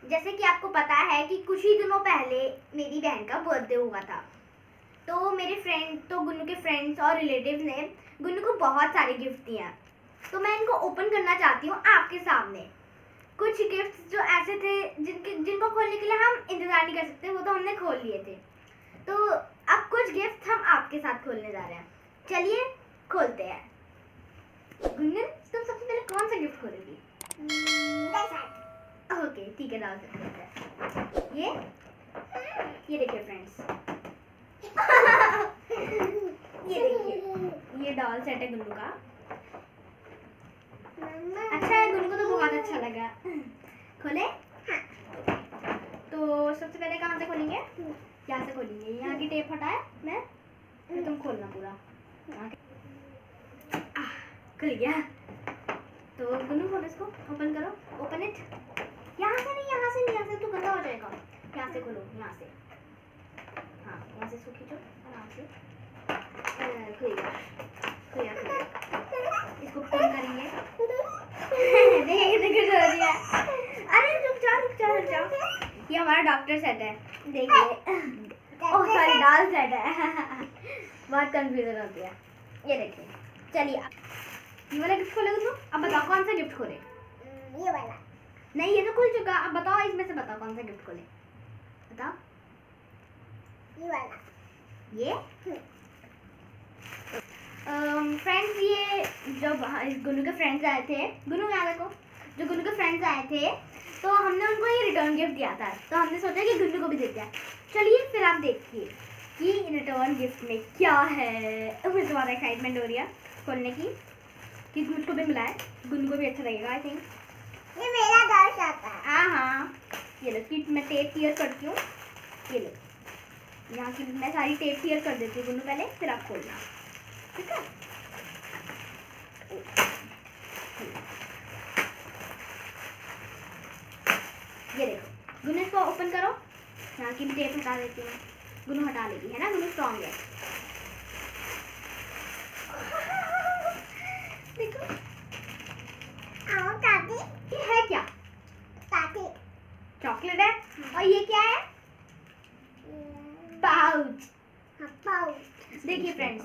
जैसे कि आपको पता है कि कुछ ही दिनों पहले मेरी बहन का बर्थडे हुआ था, तो मेरे गुन्नू के फ्रेंड्स और रिलेटिव्स ने गुन्नू को बहुत सारे गिफ्ट दिए हैं। तो मैं इनको ओपन करना चाहती हूँ आपके सामने। कुछ गिफ्ट्स जो ऐसे थे जिनको खोलने के लिए हम इंतजार नहीं कर सकते, वो तो हमने खोल लिए थे। तो अब कुछ गिफ्ट हम आपके साथ खोलने जा रहे हैं। चलिए खोलते हैं। गुन्नू, तुम सबसे पहले कौन सा गिफ्ट खोलोगी? ओके ठीक है, डाल सकते हैं। ये देखिए फ्रेंड्स, ये देखिए, ये डॉल सेट है गुन्नू का। अच्छा है, गुन्नू को तो बहुत अच्छा लगा। खोले? तो सबसे पहले कहाँ से खोलेंगे? यहाँ से खोलेंगे। यहाँ की टेप हटाए मैं, फिर तुम खोलना पूरा। खुल गया। तो गुन्नू खोलो इसको, ओपन करो, ओपन इट। यहाँ से नहीं, यहाँ से नहीं, यहाँ से तो गंदा हो जाएगा। यहाँ से खोलो, यहाँ से। हाँ, यहाँ से इसको खींचो आराम से। खुल गया, खुल गया, खुल गया। इसको ओपन करेंगे। देखिए कितनी खुश हो रही है। अरे रुक जाओ, रुक जाओ, रुक जाओ। ये हमारा डॉक्टर सेट है, देखिए। ओह सॉरी, डॉल सेट है। बहुत कंफ्यूजन होती है। ये देखिए। चलिए ये वाला गिफ्ट खोले गुन्नू। अब बताओ कौन सा गिफ्ट खोले? ये वाला नहीं, ये तो खुल चुका। अब बताओ इसमें से, बताओ कौन सा गिफ्ट खोले। बताओ। ये वाला। ये फ्रेंड्स, ये जब गुन्नू के फ्रेंड्स आए थे, गुन्नू यहाँ देखो, जो गुन्नू के फ्रेंड्स आए थे तो हमने उनको ये रिटर्न गिफ्ट दिया था। तो हमने सोचा कि गुन्नू को भी देते हैं। चलिए फिर आप देखिए कि रिटर्न गिफ्ट में क्या है। मुझे बहुत एक्साइटमेंट हो रही है खोलने की, कि मुझको भी मिला है, गुन्नू को भी अच्छा लगेगा आई थिंक। ये मेरा डॉल आता है। हाँ हाँ, ये लो कि मैं टेप क्लियर करती हूँ। ये लो, यहाँ की मैं सारी टेप क्लियर कर देती हूँ गुन्नू पहले, फिर आप खोलना, ठीक है? ये देखो गुन्नू, इसको ओपन करो। यहाँ की भी टेप हटा देती हूँ। गुन्नू हटा लेगी, है ना? गुन्नू स्ट्रॉन्ग है। देखो, आओ दादी। ये है क्या? दादी। चॉकलेट है। और ये क्या है? पाउच। पाउच। देखिए फ्रेंड्स,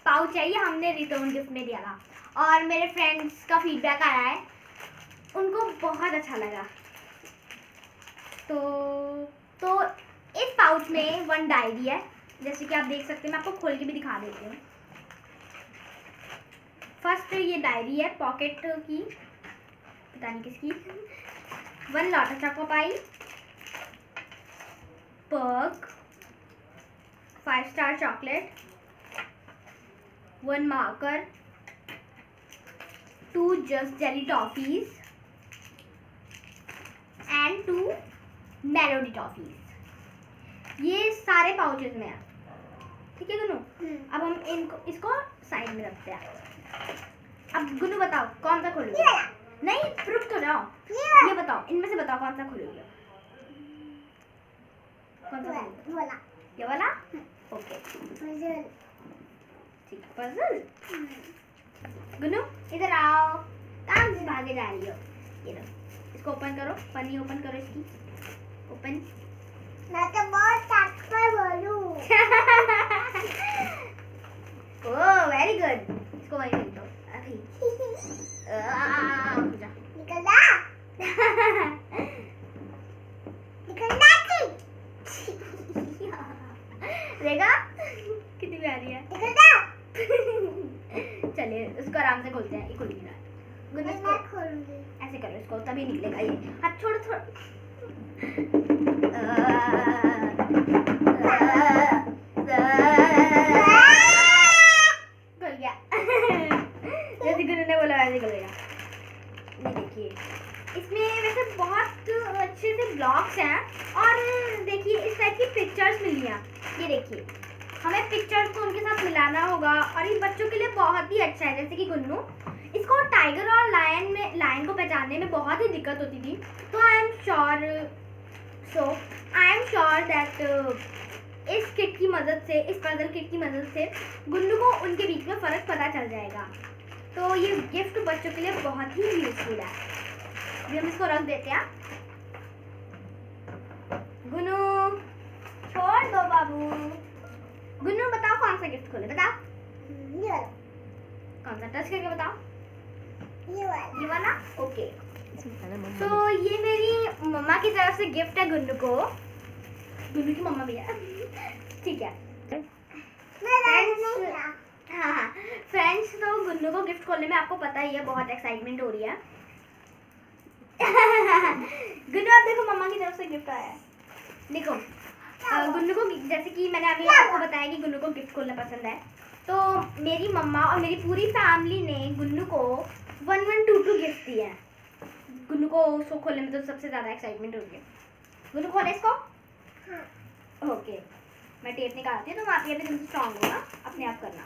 पाउच है, ये हमने रिटर्न गिफ्ट में दिया था और मेरे फ्रेंड्स का फीडबैक आया है, उनको बहुत अच्छा लगा। तो इस पाउच में 1 डायरी है, जैसे कि आप देख सकते हैं। मैं आपको खोल के भी दिखा देती हूँ। फर्स्ट ये डायरी है पॉकेट की, पता नहीं किसकी। 1 Lotte Choco Pie, Perk, 5 star chocolate, 1 marker, 2 just jelly toffees and 2 Melody toffees. ये सारे पाउचेस में है, ठीक है गुन्नू? अब हम इसको साइड में रखते हैं। अब गुन्नू बताओ कौन सा खोलोगे? नहीं, रुक तो जाओ। ये बताओ, इनमें से बताओ कौन सा खोलोगे? कौन सा खोलोगे? वाला। ये वाला? Okay puzzle. ठीक, पजल। गुन्नू इधर आओ, कहाँ से भागे जा रही हो? ये लो, इसको ओपन करो, पन्नी ओपन करो इसकी, ओपन। मैं तो बहुत ताकतवर बोलूं। ओह वेरी गुड, इसको वहीं फेंक दो अभी। निकल जा। निकल जा तू। देखा कितनी प्यारी है। निकल जा। चलिए उसको आराम से खोलते हैं। ये खुल नहीं रहा है। गुन्नू इसको मैं खोलूंगी। ऐसे करो, इसको तभी निकलेगा ये। हाथ छोड़ो, छोड़ो। खुल गया। जैसे गुन्नू ने बोला वैसे खुल गया। ये देखिए, इसमें वैसे बहुत अच्छे से ब्लॉक्स हैं और देखिए इस टाइप की पिक्चर्स मिली हैं। ये देखिए, हमें पिक्चर्स को उनके साथ मिलाना होगा और ये बच्चों के लिए बहुत ही अच्छा है। जैसे कि गुन्नू, इसको टाइगर और लायन को पहचानने में बहुत ही दिक्कत होती थी। तो आई एम श्योर दैट इस किट की मदद से, इस पजल किट की मदद से गुन्नू को उनके बीच में फ़र्क पता चल जाएगा। तो ये गिफ्ट बच्चों के लिए बहुत ही यूजफुल है। अभी हम इसको रख देते हैं। बाबू। गुन्नू बताओ कौन सा गिफ्ट खोले, बताओ ये वाला, कौन सा, टच करके बताओ। ये वाला। ये वाला, ओके। तो ये मेरी मम्मा की तरफ से गिफ्ट है गुन्नू को। गुन्नू की मम्मा भी है। ठीक है हाँ फ्रेंड्स, तो गुन्नू को गिफ्ट खोलने में आपको पता ही है बहुत एक्साइटमेंट हो रही है। गुन्नू आप देखो, मम्मा की तरफ से गिफ्ट आया है, देखो। गुन्नू को, जैसे कि मैंने अभी आपको बताया कि गुन्नू को गिफ्ट खोलना पसंद है, तो मेरी मम्मा और मेरी पूरी फैमिली ने गुन्नू को 1122 गिफ्ट दिए हैं। गुन्नू को उसको खोलने में तो सबसे ज़्यादा एक्साइटमेंट हो रही है। गुन्नू खोले इसको। ओके, मैं टेप निकालती हूँ, तो आप ये भी तुमसे स्ट्रॉन्ग होगा, अपने आप करना।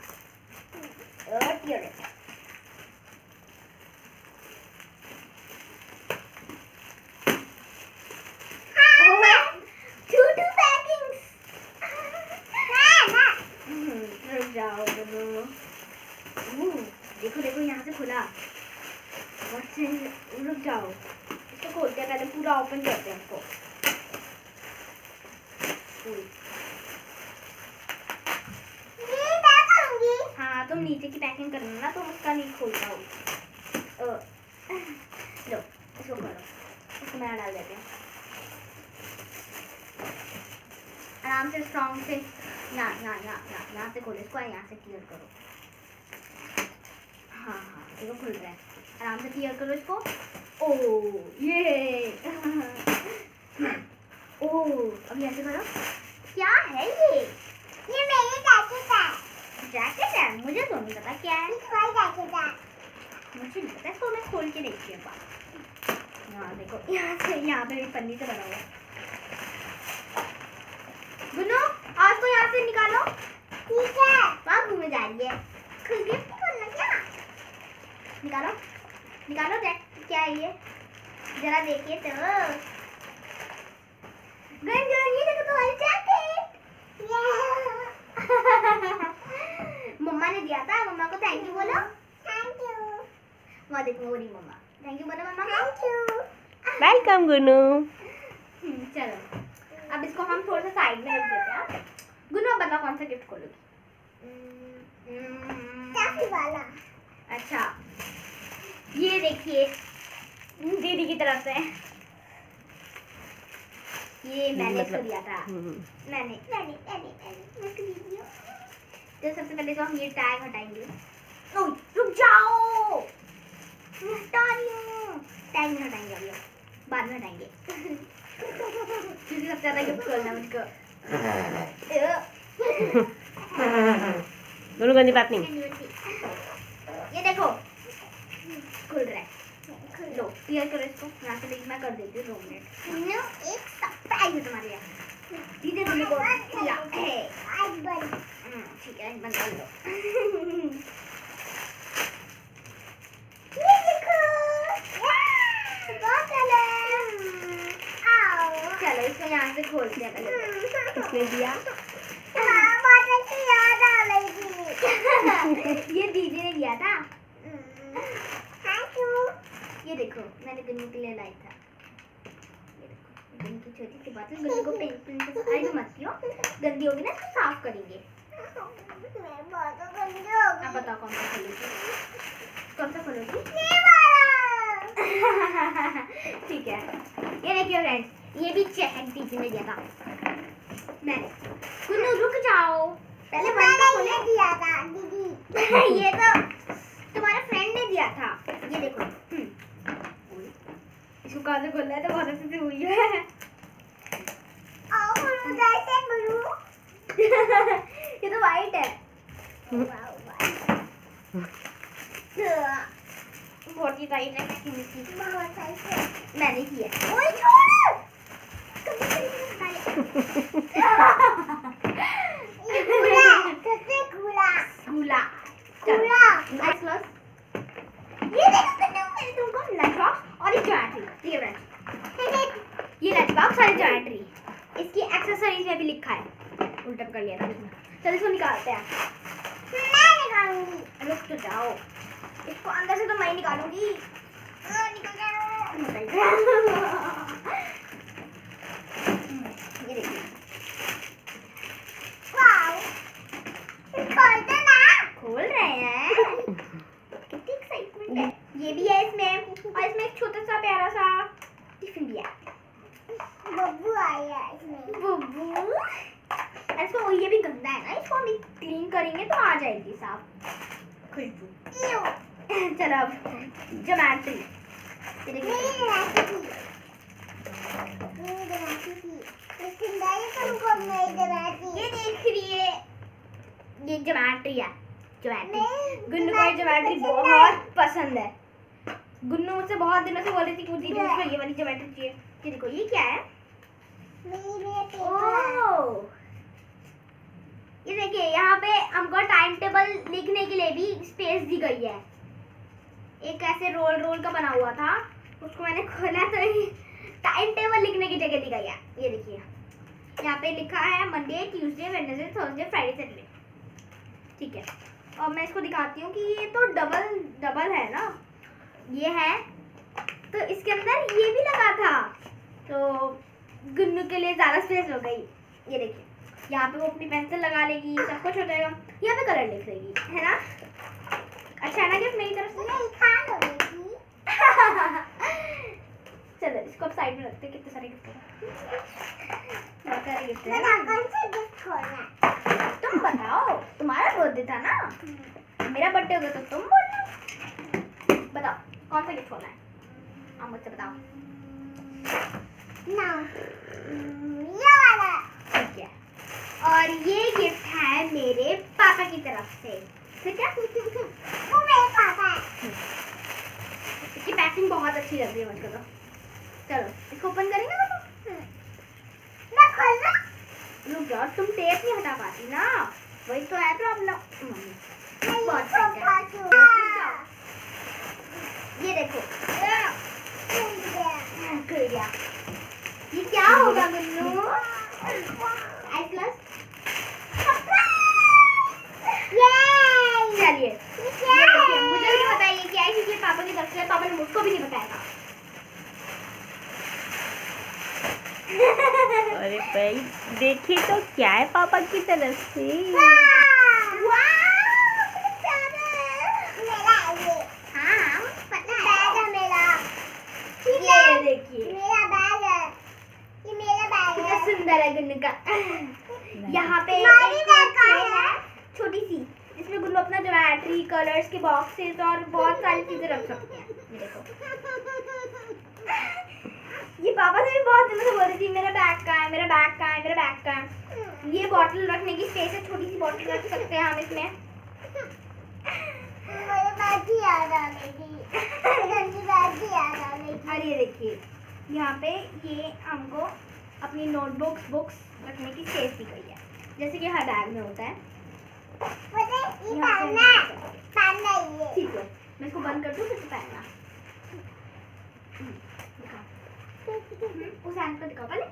रुक जाओ गुन्नू। देखो देखो यहाँ से खुला। रुक जाओ, इसको खोलते हैं, पहले पूरा ओपन करते हैं इसको। हाँ तुम नीचे की पैकिंग करना ना, तुम उसका नहीं खोलता हो। लो इसको खोलो, इसको मैं डाल देते हैं आराम से, स्ट्रॉन्ग से। यहाँ से खोलो इसको, यहाँ से क्लियर करो। हाँ देखो खुल रहा है, आराम से क्लियर करो इसको। ओ ये ओ अब यहाँ से करो। क्या है ये मेरी जैकेट है। जैकेट है, मुझे तो नहीं पता क्या है। इसका जैकेट है। मुझे नहीं पता, इसको मैं खोल के देखती हूँ। यहाँ देखो, यहाँ पे भी पन्नी से बना हुआ है। गुन्नू आज को यहाँ से निकालो। ठीक है। वहाँ घूमने जा रही है, खुद गिफ्ट खोलना क्या। निकालो निकालो, क्या है ये, जरा देखिए तो। गुन्नू ये देखो तुम्हारी जैकेट। मम्मा ने दिया था, मम्मा को थैंक यू बोलो। Thank you. वहाँ देखो वो रही मम्मा, थैंक यू बोलो मम्मा को। Thank you. वेलकम गुन्नू। चलो अब इसको हम थोड़ा सा साइड में रख देते हैं। गुन्नू अब बताओ कौन सा गिफ्ट खोलोगी। टॉफी वाला। अच्छा ये देखिए दीदी की तरफ से, ये मैंने इसको दिया था। मैंने इसको दी दिया। तो सबसे पहले तो हम ये टैग हटाएंगे। ओह रुक जाओ, मैं हटा रही हूँ। टैग नहीं हटाएंगे अभी, बाद में हटाएंगे। क्योंकि सबसे ज़्यादा गिफ्ट खोलना मुझको। दोनों गंदी बात नहीं। ये देखो खुल रहा है, लो क्लियर करो इसको। यहाँ से मैं कर देती हूँ 2 मिनट। एक सरप्राइज है तुम्हारे लिए, दीदी तुमने को दिया है। ठीक है बंद कर लो। ये देखो। बहुत चलो इसको यहाँ से खोलते हैं पहले। किसने दिया? याद आ रही थी। ये दीदी ने दिया था। Thank you. ये देखो मैंने गुन्नू के लिए लाई था। ये देखो गुन्नू की छोटी सी बात है। गुन्नू को पेंसिल से आई मत पियो, गंदी होगी ना तो साफ करेंगे। अब बताओ कौन सा खोलोगी, कौन सा खोलोगी। ठीक है ये देखिए फ्रेंड्स, ये भी चेक दीदी ने दिया था। मैंने गुन्नू रुक जाओ, पहले मैंने ये दिया था दीदी। ये तो तुम्हारे फ्रेंड ने दिया था। ये देखो इसको कहाँ से खोलना है, तो बहुत अच्छे से हुई है। ये तो वाइट है। बहुत ही टाइट है, मैंने की है। ओए छोड़ गुला नाइस क्लोज। ये देखो मैंने तुमको लंच बॉक्स और एक ज्योमेट्री दिए फ्रेंड्स। ये लंच बॉक्स और ज्योमेट्री, इसकी एक्सेसरीज में भी लिखा है। उल्टा कर लिया था। चलो इसको निकालते हैं। मैं निकालूंगी। रुक तो जाओ, इसको अंदर से तो मैं ही निकालूंगी। निकल जाओ। ये देखिए इसको ये भी गंदा है ना, इसको हम क्लीन करेंगे तो आ जाएगी साफ खुशबू। चलो अब ज्योमेट्री ये देख रही है, ये ज्योमेट्री है। ज्योमेट्री गुन्नू को ज्योमेट्री बहुत पसंद है। गुन्नू मुझसे बहुत दिनों से बोल रही थी कि दीदी मुझको ये वाली ज्योमेट्री चाहिए। ये देखो ये क्या है, ओह ये देखिए यहाँ पे हमको टाइम टेबल लिखने के लिए भी स्पेस दी गई है। एक ऐसे रोल रोल का बना हुआ था, उसको मैंने खोला तो टाइम टेबल लिखने की जगह दी गई है। ये देखिए यहाँ पे लिखा है Monday, Tuesday, Wednesday, Thursday, Friday, Saturday. ठीक है, और मैं इसको दिखाती हूँ कि ये तो डबल है ना, ये है तो इसके अंदर ये भी लगा था, तो गुन्नू के लिए ज़्यादा स्पेस हो गई। ये देखिए यहाँ पे वो अपनी पेंसिल लगा लेगी, सब कुछ हो जाएगा। यहाँ पे कलर लिख लेगी, है ना? अच्छा है ना गिफ्ट मेरी तरफ से? चलो इसको अब साइड में रखते हैं। कितने सारे गिफ्ट हैं? तुम बताओ, तुम्हारा बर्थडे था ना, मेरा बर्थडे होगा तो तुम बोलना। बताओ कौन सा गिफ्ट खोलना है, आप मुझसे बताओ। ठीक है, और ये गिफ्ट है मेरे पापा की तरफ से। ठीक है, वो मेरे पापा है। इसकी पैकिंग बहुत अच्छी लग रही है मुझको तो। चलो इसको ओपन करेंगे ना? मैं खोलना? रुक जाओ, तुम टेप नहीं हटा पाती ना, वही तो है प्रॉब्लम। बहुत ये देखो खुल गया। ये क्या होगा गुन्नू? आई प्लस। चलिए मुझे भी बताइए क्या है, क्योंकि पापा की तरफ से, पापा ने मुझको भी नहीं बताया था। अरे भाई देखिए तो क्या है पापा की तरफ से। ये देखिए कितना सुंदर है गुन्नू का। यहाँ पे एक चेन है छोटी सी, जिसमें गुन्नू अपना ज्योमेट्री, कलर्स के बॉक्सेस और बहुत सारी चीजें रख सकते हैं। ये देखो, ये पापा से भी बहुत दिनों से बोल रही थी मेरा बैग कहाँ है, मेरा बैग कहाँ है, मेरा बैग कहाँ है। ये बॉटल रखने की स्पेस है, छोटी सी बॉटल रख सकते हैं हम इसमें। और ये देखिए यहाँ पे ये हमको अपनी नोटबुक्स, बुक्स रखने की स्पेस दी गई है, जैसे कि हर बैग में होता है। ठीक है, मैं इसको बंद कर दूँ फिर से पहनना। उस हैंड को दिखाओ पहले,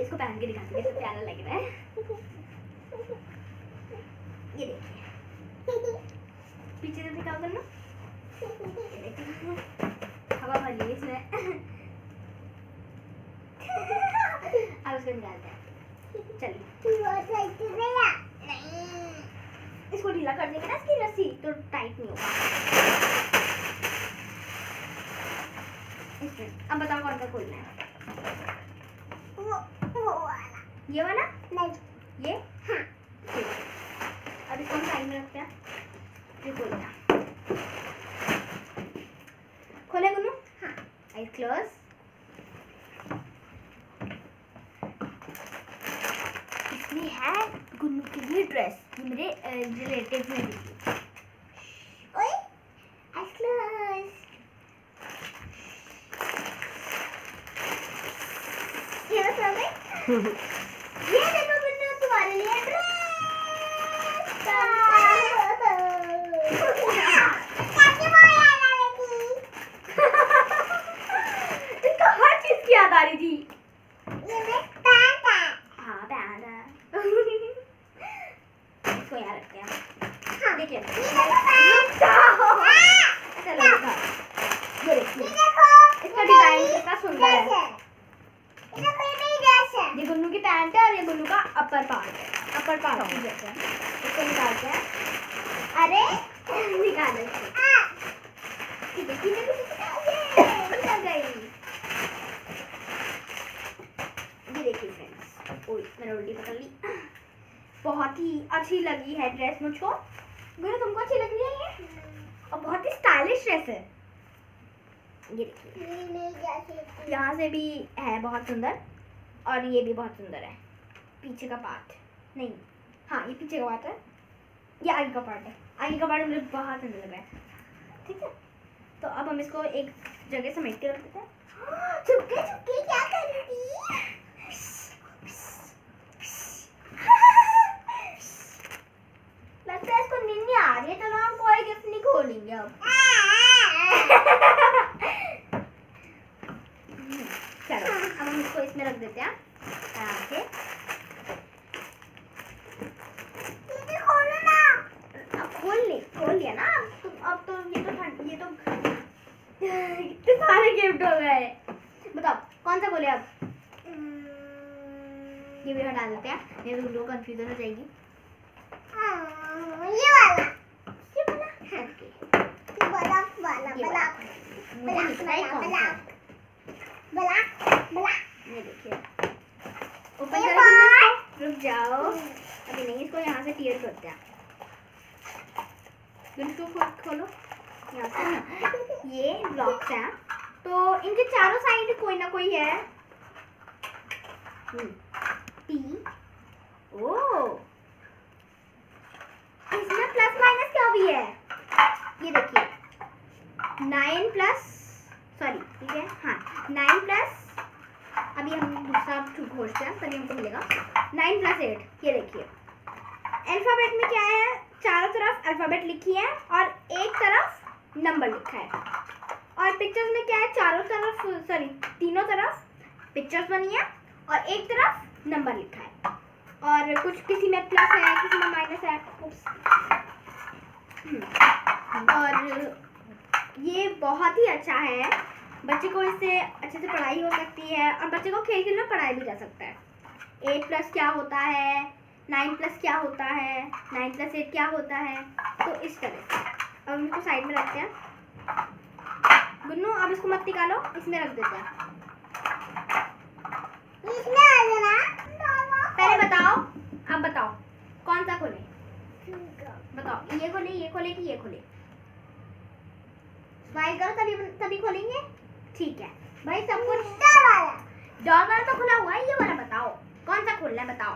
इसको पहन के दिखाती है, कैसा प्यारा लग रहा है। ये देखिए पीछे से दिखाओ करना, हवा भर ली इसमें। अब उसको निकालते हैं। चलिए इसको ढीला कर देंगे ना, इसकी रस्सी तो टाइट नहीं होगा। अब बताओ कौन सा खोलना है? ये वाला? नहीं ये? हाँ। अब इसको हम साइड में रखते हैं। ये खोलना, खोले गुन्नू? हाँ। Eyes close. इसमें है गुन्नू के लिए ड्रेस, ये मेरे रिलेटिव ने दी थी। ओए आइज क्लोज। ये देखो गुन्नू तुम्हारे लिए ड्रेस। इसको हर चीज की याद आ रही थी। हाँ पैंट है। इसको यहाँ रखते हैं। देखिए चलो दिखा, ये देखिए इसका डिजाइन कितना सुंदर है। ये गुन्नू की पैंट है और ये गुन्नू का अपर पार्ट है, अपर पार्ट की जैसे। इसको निकालते हैं। अरे निकाल इसको। ठीक है, ठीक है, निकल गई। ये देखिए फ्रेंड्स, मैंने उल्टी पकड़ ली। बहुत ही अच्छी लगी है ड्रेस मुझको। गुरु तुमको अच्छी लग रही है ये? और बहुत ही स्टाइलिश ड्रेस है। ये देखिए यहाँ से भी है बहुत सुंदर और ये भी बहुत सुंदर है। पीछे का पार्ट नहीं, हाँ ये पीछे का पार्ट है, ये आगे का पार्ट है। आगे का पार्ट मुझे बहुत सुंदर लग रहा है। ठीक है, तो अब हम इसको एक जगह समेट के रख देते हैं। चुपके चुपके क्या कर रही थी? लगता है इसको नींद नहीं आ रही है। चलो हम कोई गिफ्ट नहीं खोलेंगे अब। चलो अब हम इसको इसमें रख देते हैं आराम से। दीदी खोलो ना। अब खोल लिया ना। अब तो ये तो इतने सारे गिफ्ट हो गए। बताओ कौन सा खोले अब? ये भी हटा देते हैं, नहीं तो लोग कंफ्यूजन हो जाएगी। ये वाला ओके, ब्लैक वाला ये वाला। मुझे नहीं पता है कौन सा है। ब्लैक ये देखिए, ओपन करो। रुक जाओ, अभी नहीं, इसको यहाँ से टीयर करते हैं। इसको खोलो यहाँ से। ये ब्लॉक्स हैं, तो इनके चारों साइड कोई ना कोई है। टी, ओ इसमें प्लस माइनस क्या भी है? ये देखिए 9 प्लस, सॉरी ठीक है, हाँ 9 प्लस, अभी हम दूसरा घोषते हैं तभी हमको मिलेगा 9 प्लस 8। ये देखिए अल्फाबेट में क्या है, चारों तरफ अल्फाबेट लिखी है और एक तरफ नंबर लिखा है। और पिक्चर्स में क्या है, चारों तरफ, सॉरी तीनों तरफ पिक्चर्स बनी है और एक तरफ नंबर लिखा है। और कुछ किसी में प्लस है, किसी में माइनस है। और ये बहुत ही अच्छा है, बच्चे को इससे अच्छे से पढ़ाई हो सकती है और बच्चे को खेल खेल में पढ़ाया भी जा सकता है। 8 प्लस क्या होता है, 9 प्लस क्या होता है, 9 प्लस 8 क्या होता है, तो इस तरह से। अब हम इसको साइड में रखते हैं। गुन्नू अब इसको मत निकालो, इसमें रख देते हैं। इसमें आ जाना। पहले बताओ, अब बताओ कौन सा खोले? बताओ ये खोले कि ये खोले? स्माइल करो तभी खोलेंगे। ठीक है भाई, सब कुछ डॉग वाला तो खुला हुआ है, ये वाला बताओ कौन सा खोलना है? बताओ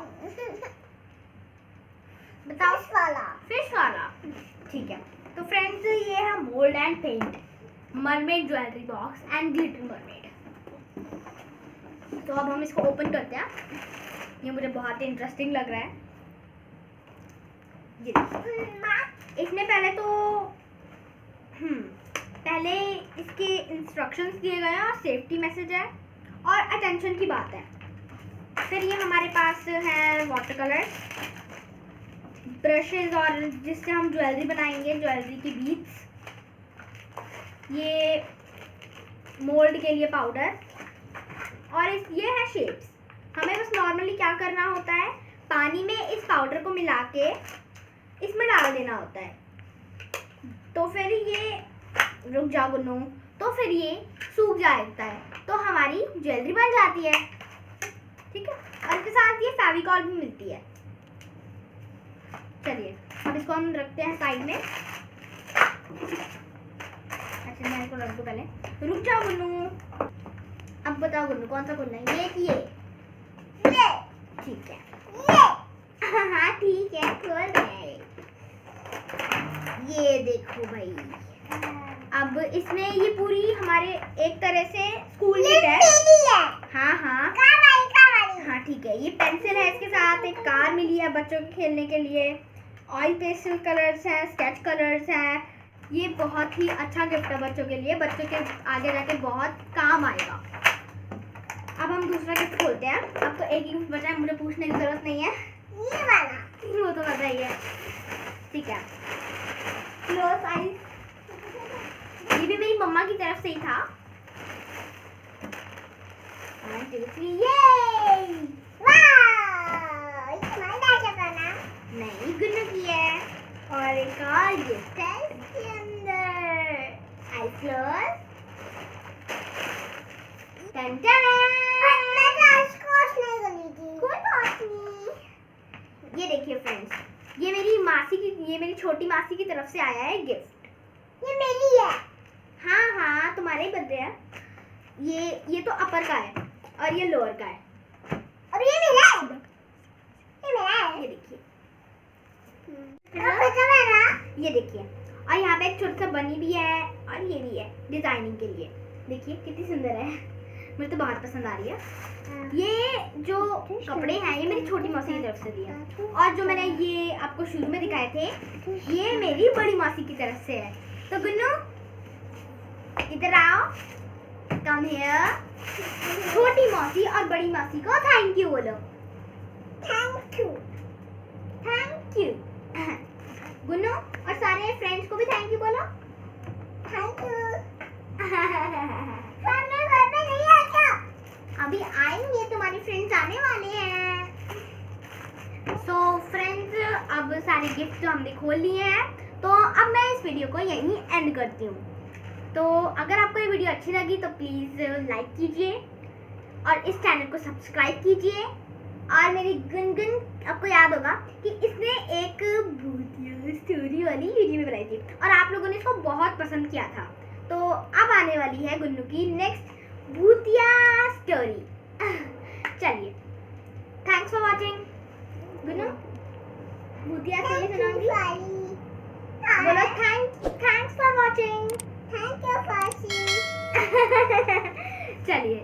बताओ। फिश वाला, ठीक है। तो फ्रेंड्स ये है mould and paint mermaid jewellery box and glitter mermaid. तो अब हम इसको ओपन करते हैं। ये मुझे बहुत ही इंटरेस्टिंग लग रहा है। ये देखिए, इसमें पहले तो पहले इसके इंस्ट्रक्शंस दिए गए हैं और सेफ्टी मैसेज है और अटेंशन की बात है। फिर ये हमारे पास है वाटर कलर, ब्रशेस और जिससे हम ज्वेलरी बनाएंगे, ज्वेलरी की बीड्स, ये मोल्ड के लिए पाउडर और ये है शेप्स। हमें बस नॉर्मली क्या करना होता है, पानी में इस पाउडर को मिला के इसमें डाल देना होता है। तो फिर ये, रुक जाओ गुन्नू, तो फिर ये सूख जाता है तो हमारी ज्वेलरी बन जाती है। ठीक है, और इसके साथ ये फेविकॉल भी मिलती है। चलिए अब इसको हम रखते हैं साइड में। अच्छा मैं इसको रख दूँ पहले। रुक जाओ गुन्नू, अब बताओ गुन्नू कौन सा खोलना है, ये कि ये? ठीक है, हाँ ठीक है, खोल रहे हैं। ये देखो भाई, अब इसमें ये पूरी हमारे एक तरह से स्कूल की ड्रेस। हाँ हाँ ठीक है, ये पेंसिल है, इसके साथ एक कार मिली है बच्चों के खेलने के लिए, ऑयल पेस्टल कलर्स हैं, स्केच कलर्स हैं। ये बहुत ही अच्छा गिफ्ट है बच्चों के लिए, बच्चों के आगे जाके बहुत काम आएगा। अब हम दूसरा गिफ्ट खोलते हैं। अब तो एक ही गिफ्ट बचा है, मुझे पूछने की जरूरत नहीं है, ये वाला वो तो पता ही है। ठीक है, क्लोज आइज। ये भी मेरी मम्मा की तरफ से ही था। 1 2 3 ये वाह, इसमें क्या करना? नहीं गुन्नू की है और एक और गिफ्ट है इसके अंदर। I close, ton ton. मैं राजकोट नहीं गली थी। कोई बात नहीं, ये मेरी छोटी मासी की तरफ से आया है गिफ्ट। ये मेरी है। हाँ तुम्हारा ही बर्थडे है। ये तो अपर का है और ये लोअर का है। और ये मेरा है। ये मेरा है। ये देखिए, आपका क्या मेरा? ये देखिए, और यहाँ पे एक छोटा सा बनी भी है और ये भी है डिजाइनिंग के लिए। देखिए कितनी सुंदर है, मुझे तो बहुत पसंद आ रही है। ये जो कपड़े हैं ये मेरी छोटी मौसी की तरफ से दिए, और जो मैंने ये आपको शुरू में दिखाए थे ये मेरी बड़ी मौसी की तरफ से है। तो गुन्नू इधर आओ, कम हियर। छोटी मौसी और बड़ी मौसी को थैंक यू बोलो। Thank you. Thank you. Gunnu और सारे फ्रेंड्स को भी थैंक यू बोलो। Thank you. मैं घर पे नहीं आता। अभी आएंगे, तुम्हारे फ्रेंड्स आने वाले हैं। सो फ्रेंड्स, अब सारे गिफ्ट जो हमने खोल लिए हैं, तो अब मैं इस वीडियो को यहीं एंड करती हूँ। तो अगर आपको ये वीडियो अच्छी लगी तो प्लीज़ लाइक कीजिए और इस चैनल को सब्सक्राइब कीजिए। और मेरी गुनगुन, आपको याद होगा कि इसने एक भूतिया स्टोरी वाली वीडियो बनाई थी और आप लोगों ने इसको बहुत पसंद किया था। तो अब आने वाली है गुन्नू की नेक्स्ट भूतिया स्टोरी। चलिए, थैंक्स फॉर वाचिंग। गुन्नू भूतिया स्टोरी सुनाऊंगी, बोलो thanks for watching. Thank you for seeing. चलिए